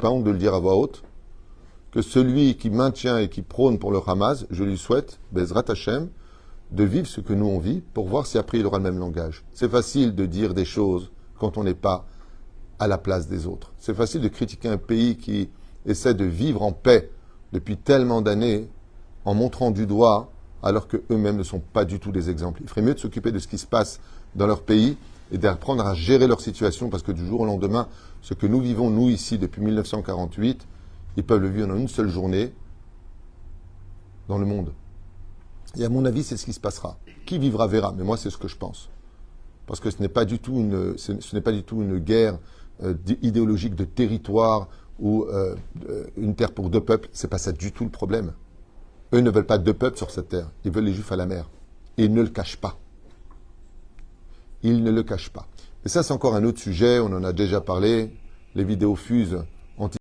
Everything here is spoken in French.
Pas honte de le dire à voix haute, que celui qui maintient et qui prône pour le Hamas, je lui souhaite, Bezrat Hashem, de vivre ce que nous on vit pour voir si après il aura le même langage. C'est facile de dire des choses quand on n'est pas à la place des autres. C'est facile de critiquer un pays qui essaie de vivre en paix depuis tellement d'années en montrant du doigt alors qu'eux-mêmes ne sont pas du tout des exemples. Il ferait mieux de s'occuper de ce qui se passe dans leur pays et d'apprendre à gérer leur situation parce que du jour au lendemain, ce que nous vivons, nous, ici, depuis 1948, ils peuvent le vivre en une seule journée dans le monde. Et à mon avis, c'est ce qui se passera. Qui vivra verra, mais moi, c'est ce que je pense. Parce que ce n'est pas du tout une guerre idéologique de territoire ou une terre pour deux peuples. C'est pas ça du tout le problème. Eux ne veulent pas deux peuples sur cette terre. Ils veulent les Juifs à la mer. Et ils ne le cachent pas. Ils ne le cachent pas. Mais ça, c'est encore un autre sujet. On en a déjà parlé. Les vidéos fusent